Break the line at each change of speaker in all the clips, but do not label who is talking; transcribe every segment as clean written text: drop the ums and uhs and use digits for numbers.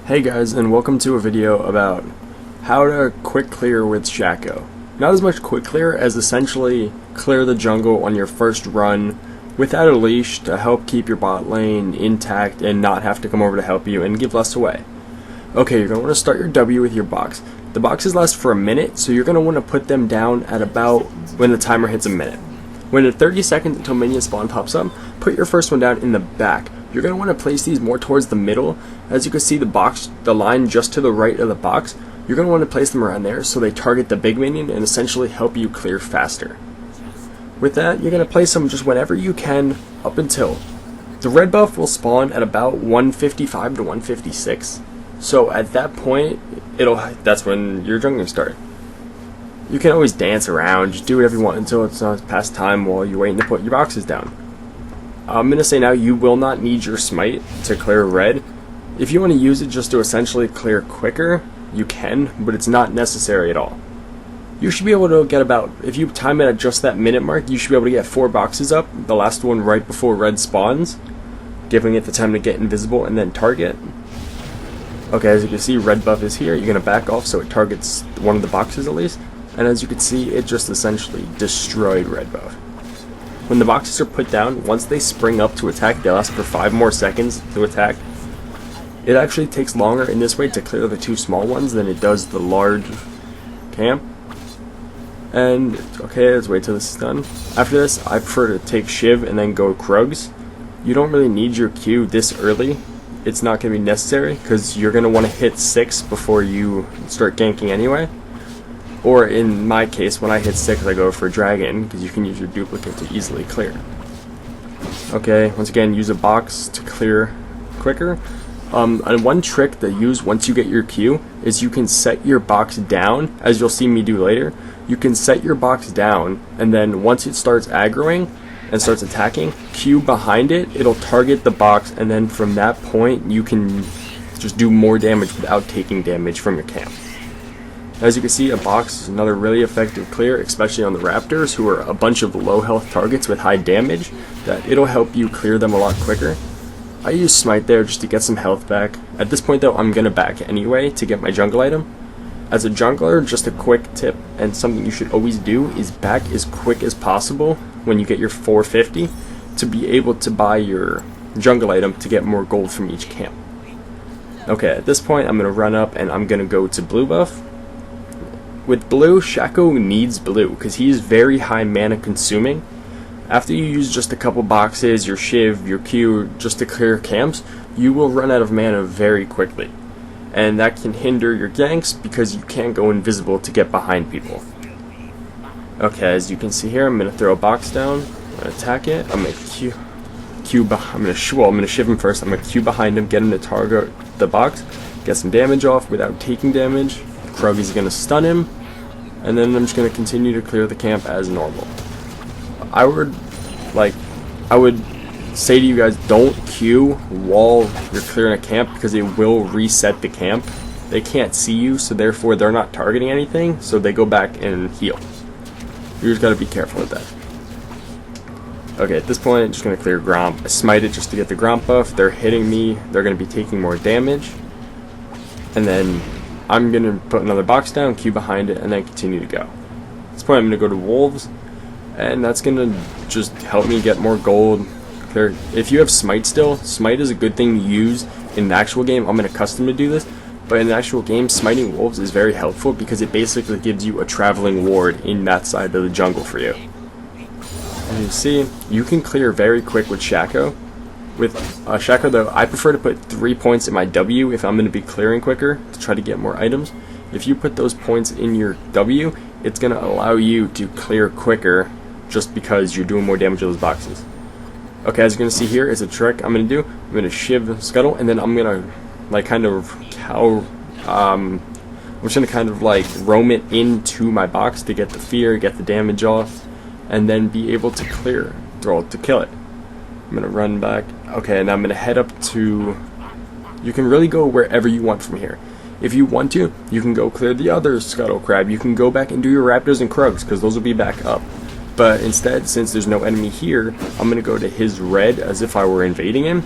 Hey guys, and welcome to a video about how to quick clear with Shaco. Not as much quick clear as essentially clear the jungle on your first run without a leash to help keep your bot lane intact and not have to come over to help you and give less away. Okay, you're going to want to start your W with your box. The boxes last for a minute, so you're going to want to put them down at about when the timer hits a minute. When at 30 seconds until minion spawn pops up, put your first one down in the back. You're going to want to place these more towards the middle. As you can see, the line just to the right of the box, you're going to want to place them around there so they target the big minion and essentially help you clear faster. With that, you're going to place them just whenever you can up until the red buff will spawn at about 155 to 156. So at that point, that's when your jungling start. You can always dance around, just do whatever you want until it's past time while you're waiting to put your boxes down. I'm going to say now, you will not need your smite to clear red. If you want to use it just to essentially clear quicker, you can, but it's not necessary at all. You should be able to get about, if you time it at just that minute mark, you should be able to get 4 boxes up, the last one right before red spawns, giving it the time to get invisible and then target. Okay, as you can see, red buff is here. You're going to back off so it targets one of the boxes at least. And as you can see, it just essentially destroyed red buff. When the boxes are put down, once they spring up to attack, they last for 5 more seconds to attack. It actually takes longer in this way to clear the 2 small ones than it does the large camp. And okay, let's wait till this is done. After this, I prefer to take Shiv and then go Krugs. You don't really need your Q this early. It's not going to be necessary because you're going to want to hit 6 before you start ganking anyway. Or in my case, when I hit 6, I go for Dragon, because you can use your duplicate to easily clear. Okay, once again, use a box to clear quicker. And one trick to use once you get your Q is you can set your box down, as you'll see me do later. You can set your box down, and then once it starts aggroing and starts attacking, Q behind it, it'll target the box, and then from that point, you can just do more damage without taking damage from your camp. As you can see, a box is another really effective clear, especially on the Raptors, who are a bunch of low health targets with high damage, that it'll help you clear them a lot quicker. I use Smite there just to get some health back. At this point though, I'm going to back anyway to get my jungle item. As a jungler, just a quick tip and something you should always do is back as quick as possible when you get your 450 to be able to buy your jungle item to get more gold from each camp. Okay, at this point I'm going to run up and I'm going to go to blue buff. With blue, Shaco needs blue because he's very high mana consuming. After you use just a couple boxes, your Shiv, your Q, just to clear camps, you will run out of mana very quickly. And that can hinder your ganks because you can't go invisible to get behind people. Okay, as you can see here, I'm going to throw a box down, I'm going to attack it, I'm going to I'm going to Shiv him first, I'm going to Q behind him, get him to target the box, get some damage off without taking damage. Krug is going to stun him, and then I'm just going to continue to clear the camp as normal. I would say to you guys, don't Q while you're clearing a camp because it will reset the camp. They can't see you, so therefore they're not targeting anything, so they go back and heal. You just got to be careful with that. Okay, at this point, I'm just going to clear Gromp. I smite it just to get the Gromp buff. They're hitting me. They're going to be taking more damage. And then I'm going to put another box down, Q behind it, and then continue to go. At this point, I'm going to go to Wolves, and that's going to just help me get more gold. If you have Smite still, Smite is a good thing to use in the actual game. I'm going to custom to do this, but in the actual game, smiting Wolves is very helpful because it basically gives you a traveling ward in that side of the jungle for you. As you see, you can clear very quick with Shaco. With Shaco though, I prefer to put 3 points in my W if I'm going to be clearing quicker to try to get more items. If you put those points in your W, it's going to allow you to clear quicker just because you're doing more damage to those boxes. Okay, as you're going to see here is a trick I'm going to do. I'm going to Shiv Scuttle, and then I'm going to I'm just going to kind of like roam it into my box to get the fear, get the damage off, and then be able to clear, to kill it. I'm going to run back. Okay, and I'm going to head up to... You can really go wherever you want from here. If you want to, you can go clear the other Scuttle Crab. You can go back and do your Raptors and Krugs, because those will be back up. But instead, since there's no enemy here, I'm going to go to his red as if I were invading him.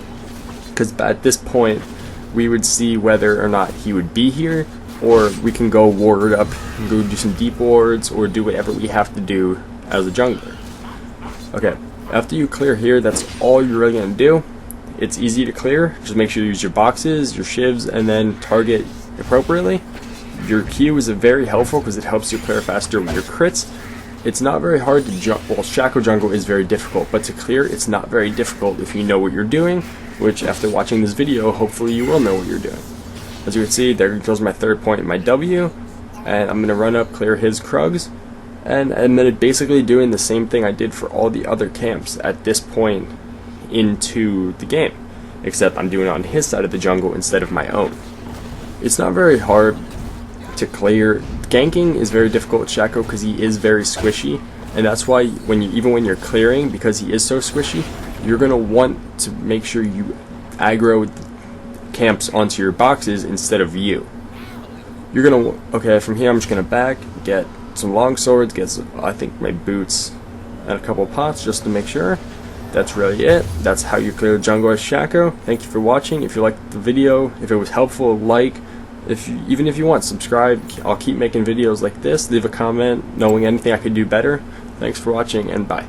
Because at this point, we would see whether or not he would be here, or we can go ward up and go do some deep wards or do whatever we have to do as a jungler. Okay, after you clear here, that's all you're really going to do. It's easy to clear. Just make sure you use your boxes, your shivs, and then target appropriately. Your Q is very helpful because it helps you clear faster with your crits. It's not very hard to jump. Well, Shaco jungle is very difficult, but to clear, it's not very difficult if you know what you're doing, which after watching this video, hopefully you will know what you're doing. As you can see, there goes my third point in my W, and I'm going to run up, clear his Krugs, and then basically doing the same thing I did for all the other camps at this point into the game, except I'm doing it on his side of the jungle instead of my own. It's not very hard to clear. Ganking is very difficult with Shaco because he is very squishy, and that's why even when you're clearing, because he is so squishy, you're going to want to make sure you aggro camps onto your boxes instead of you. You're going to, okay, from here I'm just going to back, get some long swords, get some, I think my boots, and a couple pots just to make sure. That's really it. That's how you clear the jungle as Shaco. Thank you for watching. If you liked the video, if it was helpful, like. Even if you want, subscribe. I'll keep making videos like this. Leave a comment knowing anything I could do better. Thanks for watching, and bye.